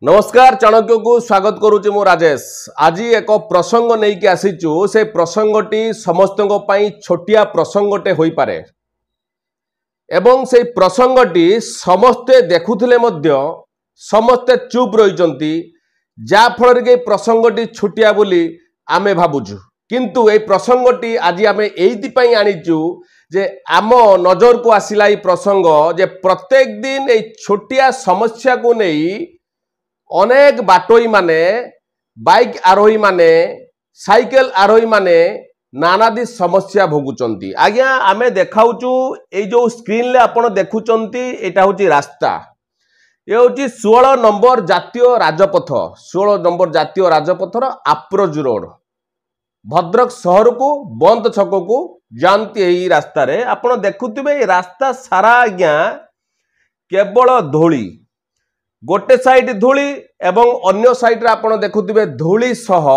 नमस्कार चाणक्य को स्वागत करुच्ची मु राजेश। आज एक प्रसंग नहीं कि आसीचु से प्रसंगटी समस्त छोटिया प्रसंगटे हो पारे एवं से प्रसंगटी समस्ते देखुथिले मध्य समस्ते चुप रहिचंती जा फल के प्रसंगटी छोटिया बोली आमे भाबुछु किंतु ए प्रसंगटी आज आमे एइति आनीचु जे आम नजर को आसिला ई प्रसंग जे प्रत्येक दिन ए छोटिया समस्या को नहीं अनेक बाटोई माने बाइक आरोही माने साइकेल आरोही माने नानादी समस्या भोगुचंती। आज्ञा आमे देखाउचु ए जो स्क्रीन ले आपण देखुचंती एटा होची रास्ता ये होची 16 नंबर जातीय राजपथ 16 नंबर जातीय राजपथर अप्रोच रोड भद्रक शहर को बंद छक को जानती है रास्ता रे आपण देखुथिबे ए रास्ता सारा आज्ञा केवल धूली गोटे साइड धूली एवं अन्य साइड रे आपण देखुथिबे धूली सह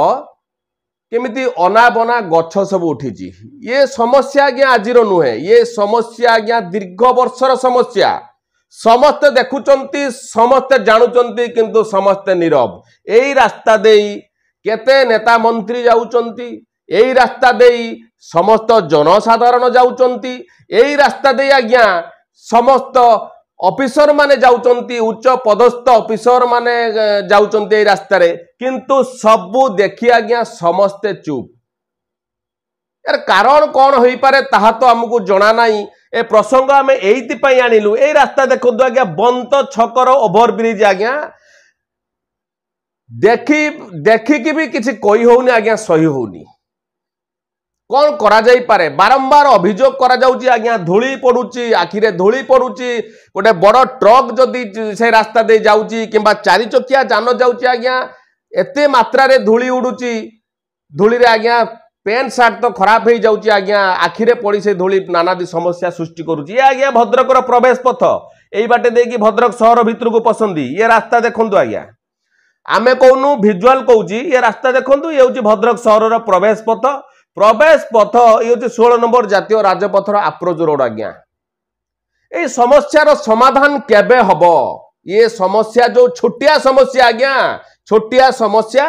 केमिति अनाबना गछ सब उठिची। ये समस्या आज्ञा आजिर नुहे ये समस्या आज्ञा दीर्घ वर्षर समस्या समस्ते देखुचंती समस्ते जानुचंती किंतु समस्ते नीरव। एई रास्ता देई केते नेता मंत्री जाउचंती एई रास्ता देई समस्त जनसाधारण जाउचंती एई रास्ता देई आज्ञा समस्त ऑफिसर माने जाउचंती उच्च पदस्थ ऑफिसर माने जाउचंती ए रास्ता रे किंतु सबु देखि आज्ञा समस्ते चुप। यार कारण कौन होई पारे ताहा तो हमकु जणा नाही। ए प्रसंग आमे एइति पई आनिलु ए रास्ता देखो आज्ञा बंत छकर ओवर ब्रिज आज्ञा देखि कि भी किछि कोई होउनी आज्ञा सही होउनी कौन करा जाई पारे बारंबार अभियोग करा जाउची आज्ञा धूली पडुची आखिरे धूली पडुची गोटे बड़ ट्रक जदि से रास्ता दे जाउची किंबा चारि चकिया जान जाउची आज्ञा एते मात्रा रे धूली उडुची धूली रे आज्ञा पेंट शर्ट तो खराब हो जाउची आज्ञा आखिरे पड़ी से धूली नानादी समस्या सृष्टि करुची। ये आज्ञा भद्रकर प्रवेश पथ एई बाटे दे कि भद्रक शहर भितर को पसंदी ये रास्ता देखंतु आज्ञा आमे कहूनु विजुअल कहूची ये रास्ता देखंतु ये होची भद्रक शहर प्रवेश पथ ये 16 नंबर जातीय राजपथर अप्रोच रोड आज्ञा ए समस्यार समाधान केबे हबो ये समस्या जो छोटिया समस्या आज्ञा छोटिया समस्या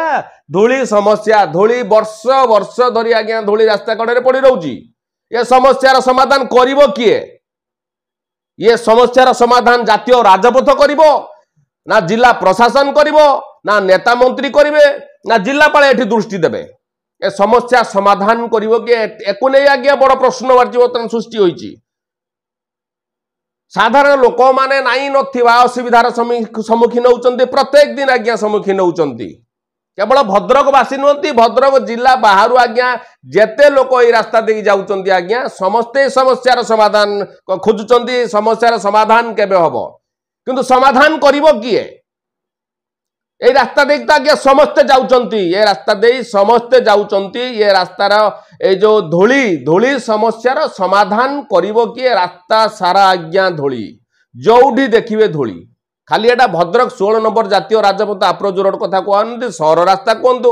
धूली वर्ष वर्ष धरी आज्ञा धूली रास्ता कड़े पड़ी रहउची ये समस्यार समाधान करिवो किए ये समस्यार समाधान जातीय राजपथ करिवो ना जिला प्रशासन करिवो ना नेता मंत्री करिवे ना जिलापाल एठी दृष्टि देबे ए समस्या समाधान करिवो कि एको नै आज्ञा बड़ प्रश्नवाची बर्तमान सृष्टि होईची। साधारण लोक माने नाई नथिबा असुविधार सम्मुखीन होउचंती प्रत्येक दिन आज्ञा सम्मुखीन होउचंती केवल भद्रक वासी नुहंती भद्रक जिला बाहर आज्ञा जेते लोक ए रास्ता दे जाउचंती आज्ञा समस्ते समस्यार समाधान खोजुचंती समस्यार समाधान केबे हबो किंतु समाधान करिवो किए ए रास्ता देख तो आज्ञा समस्ते जाउचंती ये रास्ता दे समस्ते जाउचंती ये रास्तार ए जो धूली समस्यार समाधान करिवो किए रास्ता सारा आज्ञा धूली जोठी देखिए धूली खाली एटा भद्रक 16 नंबर जातीय राजपथ अप्रोच रोड कथा कहते सहर रास्ता कहतु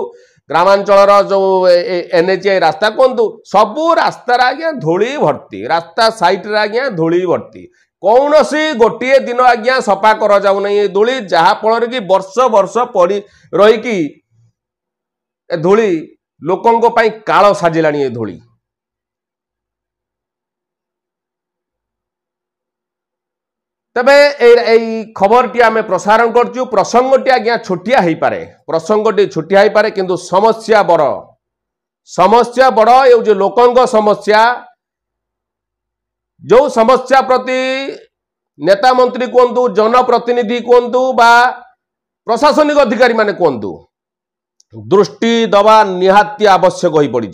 ग्रामांचल जो एनएचआई रास्ता कहतु सबू रास्तार आज्ञा धूली भर्ती रास्ता साइड रे आज्ञा धूली भर्ती कौन सी गोटे दिन आज्ञा सफा कर जाऊ नहीं धूली जहा फल कि वर्ष वर्ष पड़ी रही धूली लोकों पाई काल साजिलानी ए धूली। तबे ए खबर टी आमे प्रसारण करचु प्रसंगटी आज्ञा छोटिया हो पारे प्रसंगटी छोटिया हो पारे किंतु समस्या बड़ ये जो लोकों समस्या जो समस्या प्रति नेता मंत्री कहतु जनप्रतिनिधि कहतु बा प्रशासनिक अधिकारी माने कहतु दृष्टि दबा निहाती आवश्यक हो पड़ी।